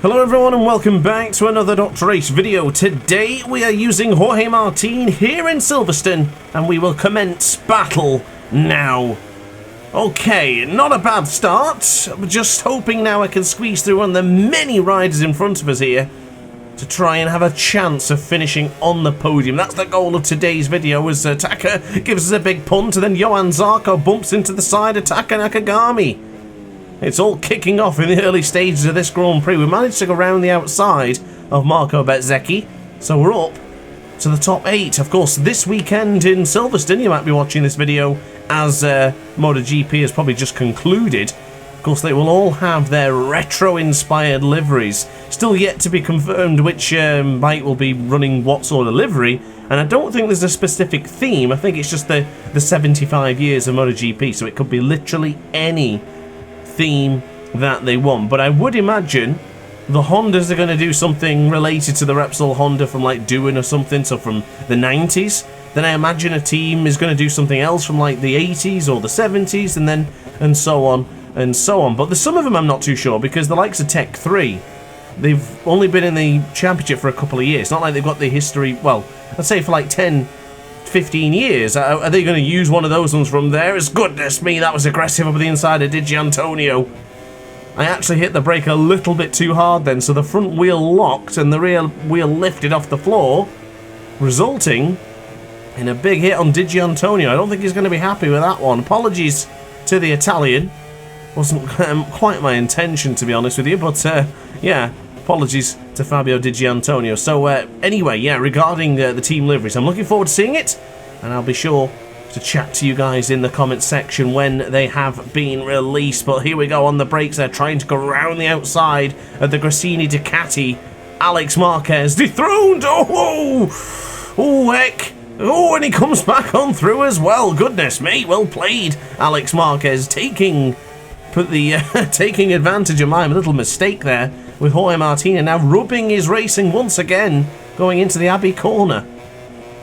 Hello everyone and welcome back to another DrAce video. Today we are using Jorge Martin here in Silverstone and we will commence battle now. Okay, not a bad start. I'm just hoping now I can squeeze through one of the many riders in front of us here to try and have a chance of finishing on the podium. That's the goal of today's video, as Taka gives us a big punt and then Johan Zarco bumps into the side of Taka Nakagami. It's all kicking off in the early stages of this Grand Prix. We managed to go around the outside of Marco Bezzecchi, so we're up to the top 8. Of course, this weekend in Silverstone, you might be watching this video as MotoGP has probably just concluded. Of course, they will all have their retro-inspired liveries. Still yet to be confirmed which bike will be running what sort of livery, and I don't think there's a specific theme. I think it's just the 75 years of MotoGP, so it could be literally any theme that they want. But I would imagine the Hondas are going to do something related to the Repsol Honda from like Duin or something, so from the 90s. Then I imagine a team is going to do something else from like the 80s or the 70s, and so on and so on. But there's some of them I'm not too sure, because the likes of Tech 3, they've only been in the championship for a couple of years. It's not like they've got the history, well, I'd say for like 10 15 years. Are they going to use one of those ones from there? As goodness me, that was aggressive up the inside of DiGiantonio. I actually hit the brake a little bit too hard then, so the front wheel locked and the rear wheel lifted off the floor, resulting in a big hit on DiGiantonio. I don't think he's going to be happy with that one. Apologies to the Italian. Wasn't quite my intention, to be honest with you, but yeah, apologies to Fabio DiGiantonio. So anyway, yeah, regarding the team liveries, I'm looking forward to seeing it, and I'll be sure to chat to you guys in the comments section when they have been released. But here we go on the brakes. They're trying to go around the outside of the Gresini Ducati. Alex Marquez dethroned. Oh heck. Oh, and he comes back on through as well. Goodness me, well played, Alex Marquez, taking advantage of my little mistake there with Jorge Martin, and now rubbing his racing once again, going into the Abbey corner.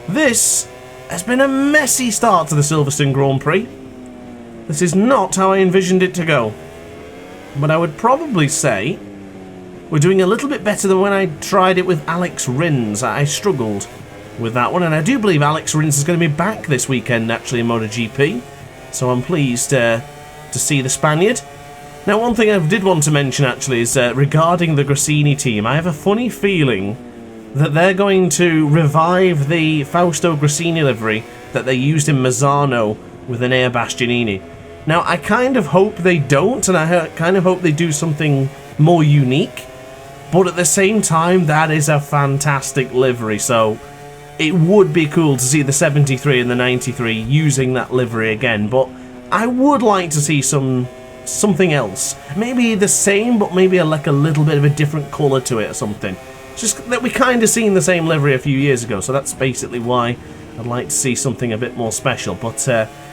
This has been a messy start to the Silverstone Grand Prix. This is not how I envisioned it to go. But I would probably say we're doing a little bit better than when I tried it with Alex Rins. I struggled with that one, and I do believe Alex Rins is going to be back this weekend actually in MotoGP. So I'm pleased to see the Spaniard. Now, one thing I did want to mention actually is regarding the Gresini team. I have a funny feeling that they're going to revive the Fausto Gresini livery that they used in Mazzano with Enea Bastianini. Now, I kind of hope they don't, and I kind of hope they do something more unique, but at the same time, that is a fantastic livery, so it would be cool to see the 73 and the 93 using that livery again, but I would like to see something else. Maybe the same, but maybe like a little bit of a different colour to it or something. Just that we kind of seen the same livery a few years ago, so that's basically why I'd like to see something a bit more special. But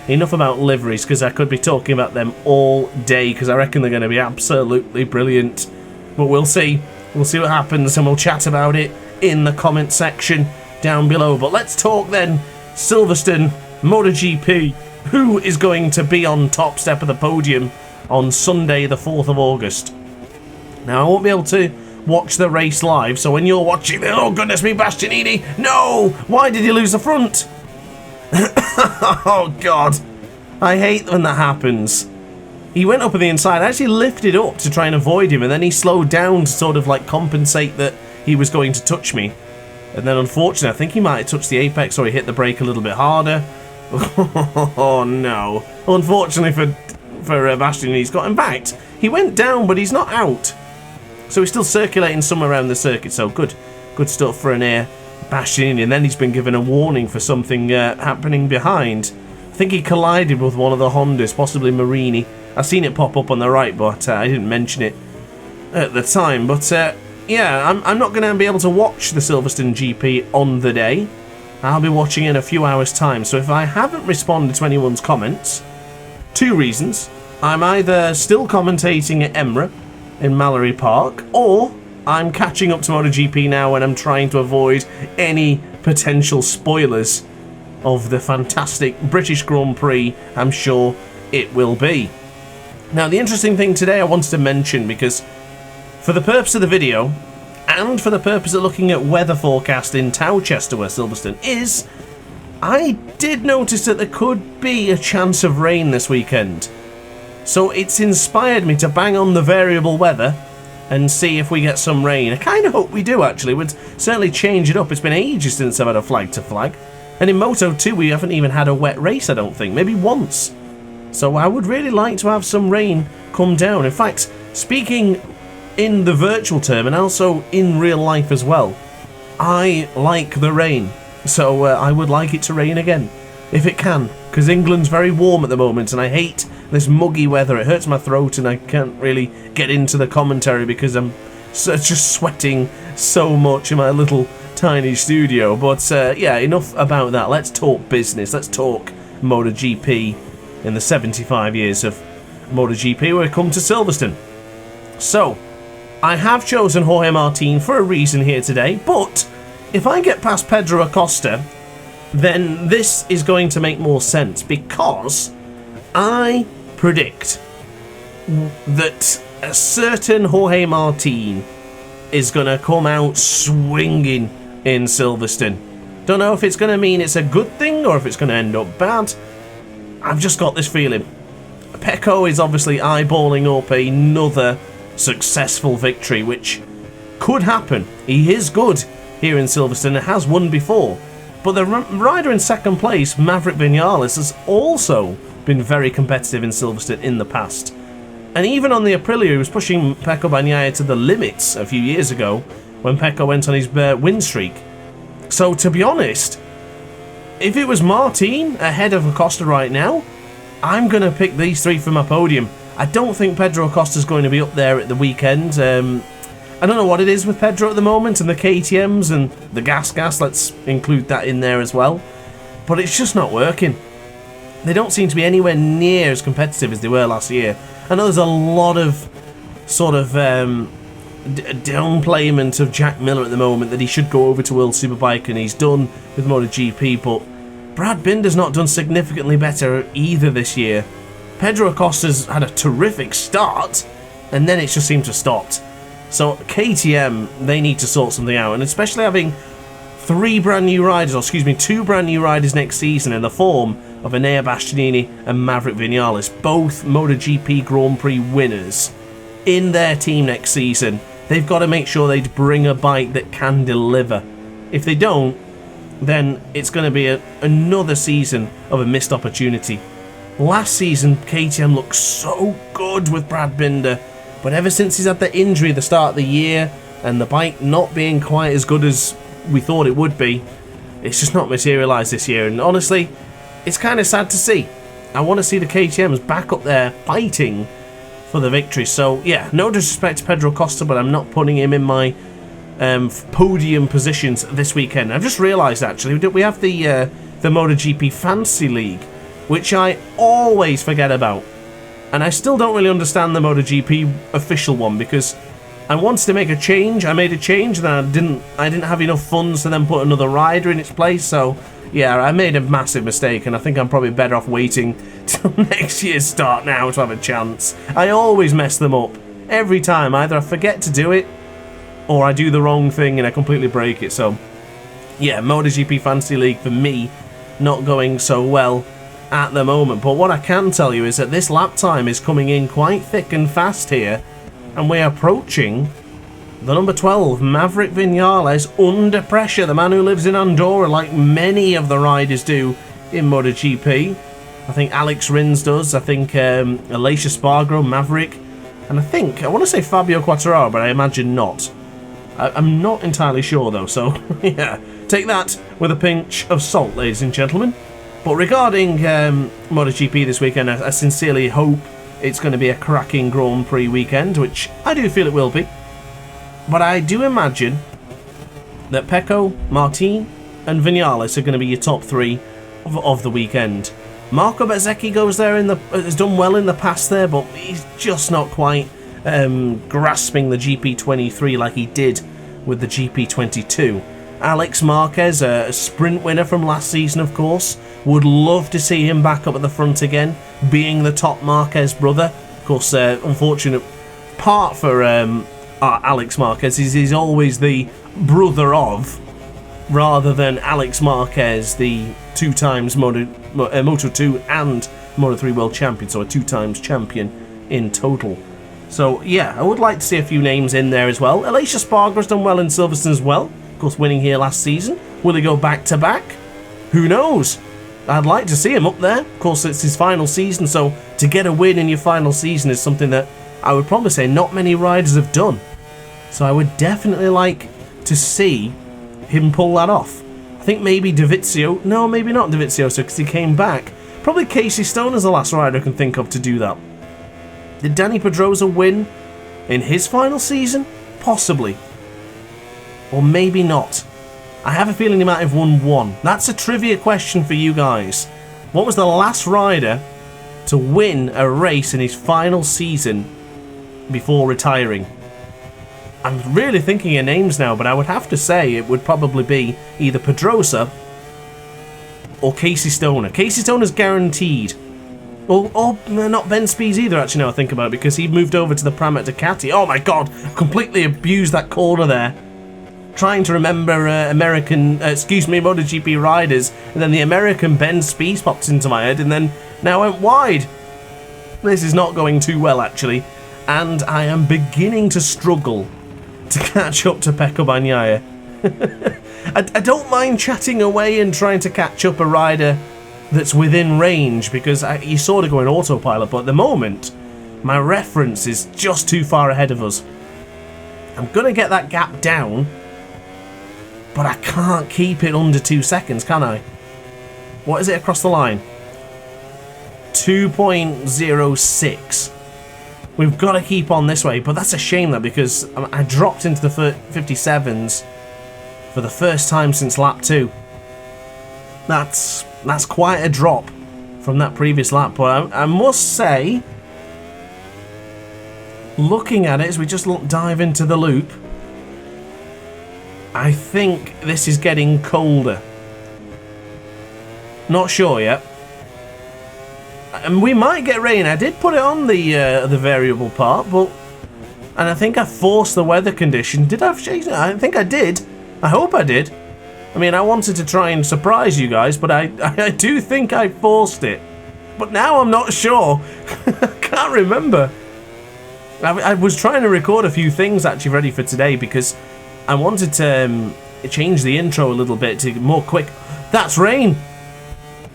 enough about liveries, because I could be talking about them all day, because I reckon they're going to be absolutely brilliant. But we'll see. We'll see what happens, and we'll chat about it in the comment section down below. But let's talk then Silverstone, MotoGP. Who is going to be on top step of the podium on Sunday the 4th of August? Now, I won't be able to watch the race live, so when you're watching the, oh goodness me, Bastianini, no! Why did he lose the front? Oh god, I hate when that happens. He went up on the inside, I actually lifted up to try and avoid him, and then he slowed down to sort of like compensate that he was going to touch me. And then unfortunately, I think he might have touched the apex, or he hit the brake a little bit harder. Oh no. Well, unfortunately for Bastianini, he's got him backed. He went down, but he's not out. So he's still circulating somewhere around the circuit, so good stuff for an Bastianini. And then he's been given a warning for something happening behind. I think he collided with one of the Hondas, possibly Marini. I've seen it pop up on the right, but I didn't mention it at the time. But yeah, I'm not going to be able to watch the Silverstone GP on the day. I'll be watching in a few hours' time, so if I haven't responded to anyone's comments, two reasons. I'm either still commentating at Emra in Mallory Park, or I'm catching up to MotoGP now and I'm trying to avoid any potential spoilers of the fantastic British Grand Prix I'm sure it will be. Now, the interesting thing today I wanted to mention, because for the purpose of the video, and for the purpose of looking at weather forecast in Towcester, where Silverstone is, I did notice that there could be a chance of rain this weekend. So it's inspired me to bang on the variable weather and see if we get some rain. I kind of hope we do, actually. We'd certainly change it up. It's been ages since I've had a flag to flag. And in Moto 2, we haven't even had a wet race, I don't think. Maybe once. So I would really like to have some rain come down. In fact, speaking in the virtual term and also in real life as well, I like the rain. So I would like it to rain again, if it can. Because England's very warm at the moment and I hate this muggy weather. It hurts my throat and I can't really get into the commentary because I'm just sweating so much in my little tiny studio. But yeah, enough about that. Let's talk business. Let's talk MotoGP in the 75 years of MotoGP we come to Silverstone. So, I have chosen Jorge Martin for a reason here today, but if I get past Pedro Acosta, then this is going to make more sense because I predict that a certain Jorge Martin is going to come out swinging in Silverstone. Don't know if it's going to mean it's a good thing or if it's going to end up bad. I've just got this feeling. Pecco is obviously eyeballing up another successful victory, which could happen. He is good here in Silverstone and has won before. But the rider in second place, Maverick Vinales, has also been very competitive in Silverstone in the past. And even on the Aprilia, he was pushing Pecco Bagnaia to the limits a few years ago when Pecco went on his win streak. So to be honest, if it was Martin ahead of Acosta right now, I'm going to pick these three for my podium. I don't think Pedro Acosta's going to be up there at the weekend. I don't know what it is with Pedro at the moment and the KTMs and the gas. Let's include that in there as well. But it's just not working. They don't seem to be anywhere near as competitive as they were last year. I know there's a lot of sort of downplayment of Jack Miller at the moment, that he should go over to World Superbike and he's done with MotoGP, but Brad Binder's not done significantly better either this year. Pedro Acosta's had a terrific start and then it just seemed to stop. So KTM, they need to sort something out, and especially having two brand new riders next season in the form of Enea Bastianini and Maverick Vinales, both MotoGP Grand Prix winners, in their team next season. They've got to make sure they bring a bike that can deliver. If they don't, then it's going to be another season of a missed opportunity. Last season, KTM looked so good with Brad Binder, but ever since he's had the injury at the start of the year and the bike not being quite as good as we thought it would be, it's just not materialised this year. And honestly, it's kind of sad to see. I want to see the KTMs back up there fighting for the victory. So yeah, no disrespect to Pedro Acosta, but I'm not putting him in my podium positions this weekend. I've just realised actually we have the MotoGP Fantasy League, which I always forget about. And I still don't really understand the MotoGP official one, because I wanted to make a change. I made a change, and then I didn't have enough funds to then put another rider in its place. So yeah, I made a massive mistake, and I think I'm probably better off waiting till next year's start now to have a chance. I always mess them up every time. Either I forget to do it, or I do the wrong thing and I completely break it. So yeah, MotoGP Fantasy League for me not going so well at the moment. But what I can tell you is that this lap time is coming in quite thick and fast here, and we're approaching the number 12, Maverick Vinales, under pressure. The man who lives in Andorra, like many of the riders do in MotoGP. I think Alex Rins does. I think Aleix Espargaro, Maverick, and I want to say Fabio Quartararo, but I imagine not. I'm not entirely sure though, so yeah, take that with a pinch of salt, ladies and gentlemen. But regarding MotoGP this weekend, I sincerely hope it's going to be a cracking Grand Prix weekend, which I do feel it will be. But I do imagine that Pecco, Martin and Vinales are going to be your top three of the weekend. Marco Bezzecchi goes there has done well in the past there, but he's just not quite grasping the GP23 like he did with the GP22. Alex Marquez, a sprint winner from last season, of course, would love to see him back up at the front again, being the top Marquez brother. Of course, unfortunate part for Alex Marquez. He's always the brother of, rather than Alex Marquez, the 2 times Moto2 and Moto3 world champion, so a 2 times champion in total. So yeah, I would like to see a few names in there as well. Alicia Sparger's done well in Silverstone as well, of course winning here last season. Will he go back to back? Who knows? I'd like to see him up there. Of course, it's his final season, so to get a win in your final season is something that I would probably say not many riders have done. So I would definitely like to see him pull that off. I think maybe Davizio. No, maybe not Davizio, because he came back. Probably Casey Stone is the last rider I can think of to do that. Did Danny Pedrosa win in his final season? Possibly. Or maybe not. I have a feeling he might have won 1. That's a trivia question for you guys. What was the last rider to win a race in his final season before retiring? I'm really thinking of names now, but I would have to say it would probably be either Pedrosa or Casey Stoner. Casey Stoner's guaranteed. Or not Ben Spies either, actually, now I think about it, because he moved over to the Pramac Ducati. Oh my god, completely abused that corner there. Trying to remember MotoGP riders, and then the American Ben Spies popped into my head, and then now went wide. This is not going too well, actually, and I am beginning to struggle to catch up to Pecco Bagnaia. I don't mind chatting away and trying to catch up a rider that's within range, because you sort of go in autopilot, but at the moment my reference is just too far ahead of us. I'm going to get that gap down, but I can't keep it under 2 seconds, can I? What is it across the line? 2.06. We've got to keep on this way, but that's a shame that, because I dropped into the 57s for the first time since lap 2. That's quite a drop from that previous lap, but I must say, looking at it as we just dive into the loop, I think this is getting colder. Not sure yet. And we might get rain. I did put it on the variable part, and I think I forced the weather condition. Did I change it? I think I did. I hope I did. I mean, I wanted to try and surprise you guys, but I do think I forced it. But now I'm not sure. I can't remember. I was trying to record a few things actually ready for today, because I wanted to change the intro a little bit to more quick. That's rain.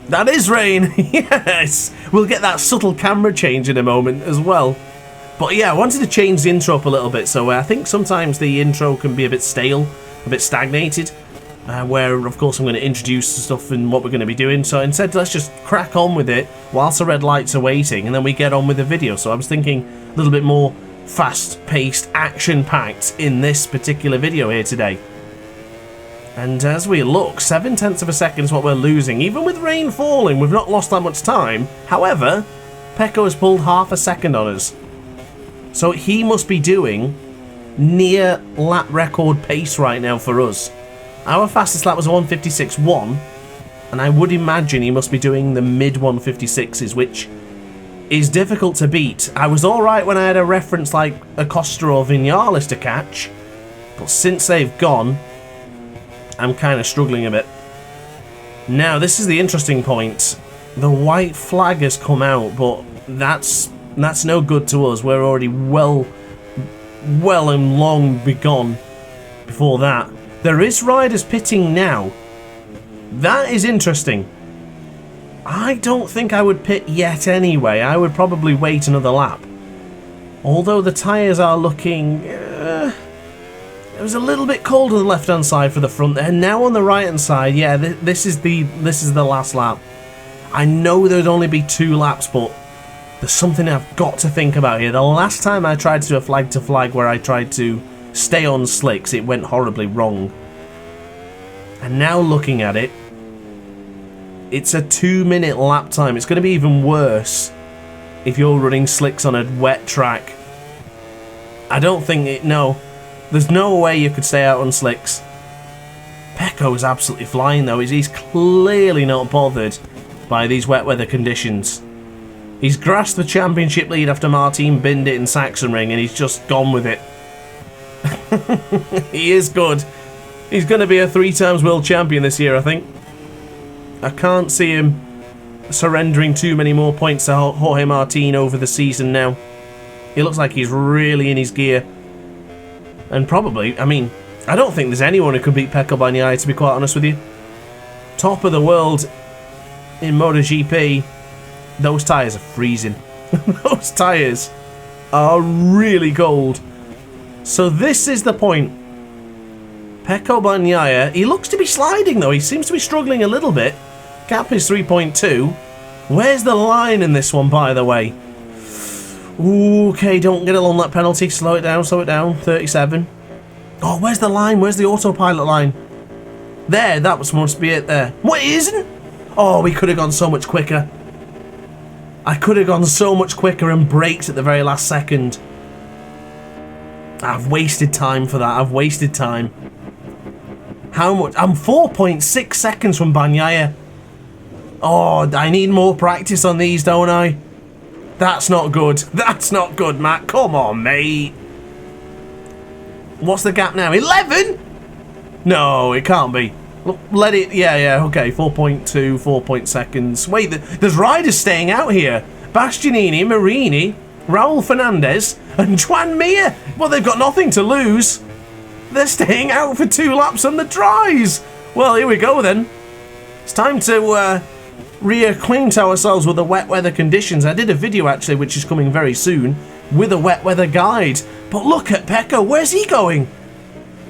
That is rain. Yes. We'll get that subtle camera change in a moment as well. But yeah, I wanted to change the intro up a little bit, so I think sometimes the intro can be a bit stale, a bit stagnated, where of course I'm going to introduce stuff and what we're going to be doing. So instead, let's just crack on with it whilst the red lights are waiting, and then we get on with the video. So I was thinking a little bit more fast-paced, action-packed in this particular video here today. And as we look, 0.7 of a second is what we're losing. Even with rain falling, we've not lost that much time. However, Pecco has pulled half a second on us. So he must be doing near lap record pace right now for us. Our fastest lap was 1:56.1, and I would imagine he must be doing the mid 1:56s, which is difficult to beat. I was alright when I had a reference like Acosta or Vinales to catch, but since they've gone, I'm kind of struggling a bit. Now, this is the interesting point. The white flag has come out, but that's no good to us. We're already well and long begone before that. There is riders pitting now. That is interesting. I don't think I would pit yet anyway. I would probably wait another lap. Although the tyres are looking... it was a little bit cold on the left-hand side for the front there. Now on the right-hand side, yeah, this is the last lap. I know there'd only be 2 laps, but there's something I've got to think about here. The last time I tried to do a flag-to-flag where I tried to stay on slicks, it went horribly wrong. And now looking at it, it's a 2-minute lap time. It's going to be even worse if you're running slicks on a wet track. I don't think it... No. There's no way you could stay out on slicks. Pecco's absolutely flying though. He's clearly not bothered by these wet weather conditions. He's grasped the championship lead after Martin binned it in Sachsenring, and he's just gone with it. He is good. He's going to be a 3-time world champion this year, I think. I can't see him surrendering too many more points to Jorge Martin over the season now. He looks like he's really in his gear. And probably, I mean, I don't think there's anyone who could beat Pecco Bagnaia, to be quite honest with you. Top of the world in MotoGP. Those tyres are freezing. Those tyres are really cold. So this is the point. Pecco Bagnaia, he looks to be sliding though. He seems to be struggling a little bit. Gap is 3.2. Where's the line in this one, by the way? Ooh, okay, don't get along that penalty. Slow it down, 37. Oh, where's the line? Where's the autopilot line? There, that was supposed to be it there. What, it isn't? Oh, we could have gone so much quicker. I could have gone so much quicker and braked at the very last second. I've wasted time for that. I've wasted time. How much? I'm 4.6 seconds from Bagnaia. Oh, I need more practice on these, don't I? That's not good. That's not good, Matt. Come on, mate. What's the gap now? 11? No, it can't be. Let it... Yeah, okay. 4.2, 4 seconds. Wait, there's riders staying out here. Bastianini, Marini, Raul Fernandez, and Joan Mir. Well, they've got nothing to lose. They're staying out for 2 laps on the dries. Well, here we go then. It's time to reacquaint ourselves with the wet weather conditions. I did a video, actually, which is coming very soon, with a wet weather guide. But look at Pecco. Where's he going?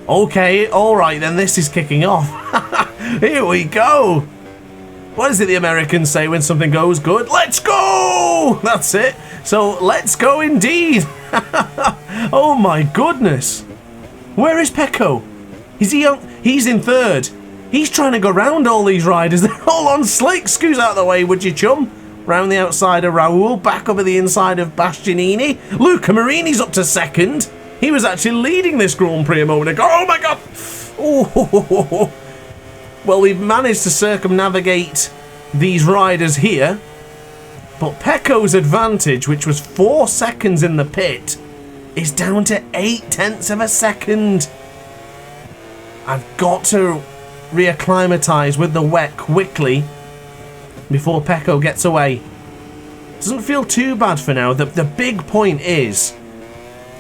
Okay, alright then, this is kicking off. Here we go. What is it the Americans say when something goes good? Let's go! That's it. So, let's go indeed. Oh my goodness. Where is Pecco? Is he on? He's in third. He's trying to go round all these riders. They're all on slick. Scoot out of the way, would you, chum? Round the outside of Raul, back over the inside of Bastianini. Luca Marini's up to second. He was actually leading this Grand Prix a moment ago. Oh my god! Oh. Well, we've managed to circumnavigate these riders here. But Pecco's advantage, which was 4 seconds in the pit, is down to 0.8 of a second. I've got to reacclimatise with the wet quickly before Pecco gets away. Doesn't feel too bad for now. The big point is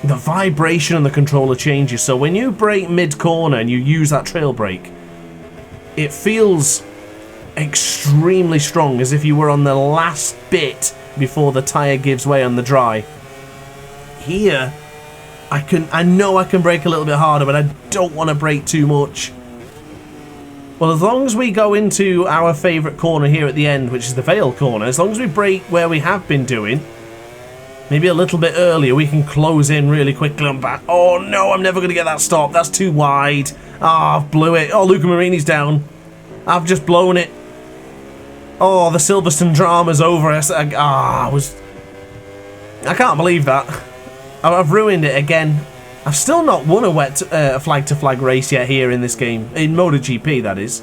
the vibration on the controller changes. So when you brake mid-corner and you use that trail brake, it feels extremely strong, as if you were on the last bit before the tyre gives way on the dry. Here, I know I can brake a little bit harder, but I don't want to brake too much. Well, as long as we go into our favourite corner here at the end, which is the Vale corner, as long as we brake where we have been doing, maybe a little bit earlier, we can close in really quickly and back. Oh no, I'm never going to get that stop. That's too wide. Ah, I've blew it. Oh, Luca Marini's down. I've just blown it. Oh, the Silverstone drama's over. I can't believe that. I've ruined it again. I've still not won a flag-to-flag race yet here in this game. In MotoGP, that is.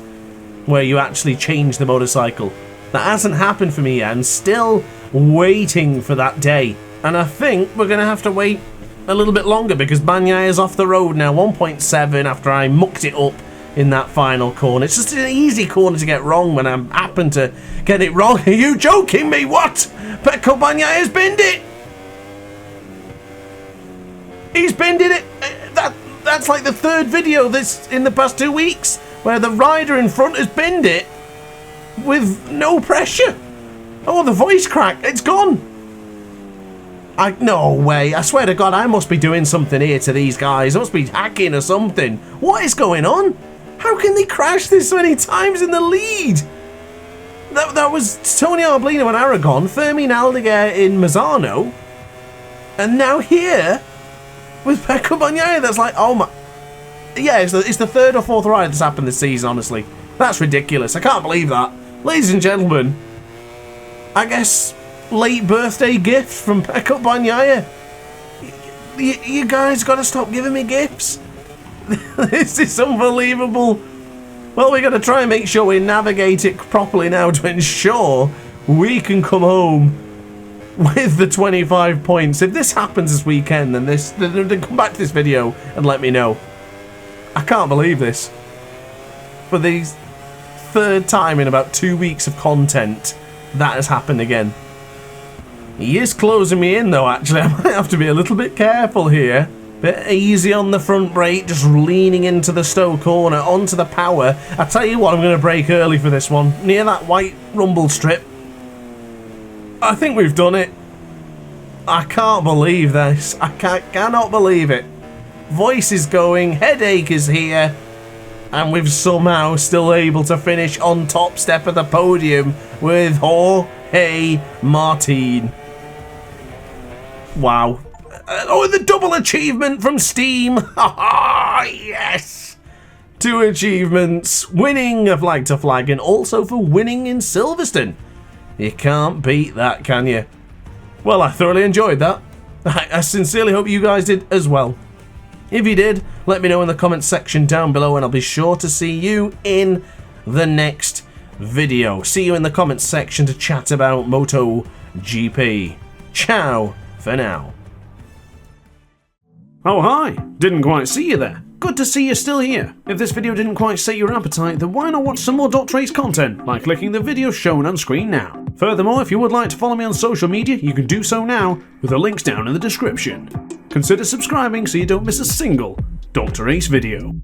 Where you actually change the motorcycle. That hasn't happened for me yet. I'm still waiting for that day. And I think we're going to have to wait a little bit longer, because Bagnaia is off the road now. 1.7 after I mucked it up in that final corner. It's just an easy corner to get wrong when I happen to get it wrong. Are you joking me? What? Pecco Bagnaia has binned it. He's binned it. That's like the third video this in the past 2 weeks where the rider in front has binned it with no pressure. Oh, the voice crack. It's gone. No way. I swear to God, I must be doing something here to these guys. I must be hacking or something. What is going on? How can they crash this many times in the lead? That was Tony Arbolino in Aragon, Fermin Aldeguer in Mazzano, and now here with Pecco Bagnaia. That's like, oh my... Yeah, it's the third or fourth ride that's happened this season, honestly. That's ridiculous. I can't believe that. Ladies and gentlemen, I guess late birthday gift from Pecco Bagnaia. You guys got to stop giving me gifts. This is unbelievable. Well, we're going to try and make sure we navigate it properly now to ensure we can come home with the 25 points. If this happens this weekend, then come back to this video and let me know. I can't believe this. For the third time in about 2 weeks of content, that has happened again. He is closing me in though, actually. I might have to be a little bit careful here. Bit easy on the front brake, just leaning into the Stowe corner, onto the power. I tell you what, I'm going to brake early for this one, near that white rumble strip. I think we've done it. I can't believe this. I cannot believe it. Voice is going, headache is here, and we've somehow still able to finish on top step of the podium with Jorge Martin. Wow. Oh, the double achievement from Steam. Yes. 2 achievements. Winning a flag to flag and also for winning in Silverstone. You can't beat that, can you? Well, I thoroughly enjoyed that. I sincerely hope you guys did as well. If you did, let me know in the comments section down below and I'll be sure to see you in the next video. See you in the comments section to chat about MotoGP. Ciao for now. Oh hi, didn't quite see you there. Good to see you're still here. If this video didn't quite set your appetite, then why not watch some more DrAce content by clicking the video shown on screen now. Furthermore, if you would like to follow me on social media, you can do so now with the links down in the description. Consider subscribing so you don't miss a single DrAce video.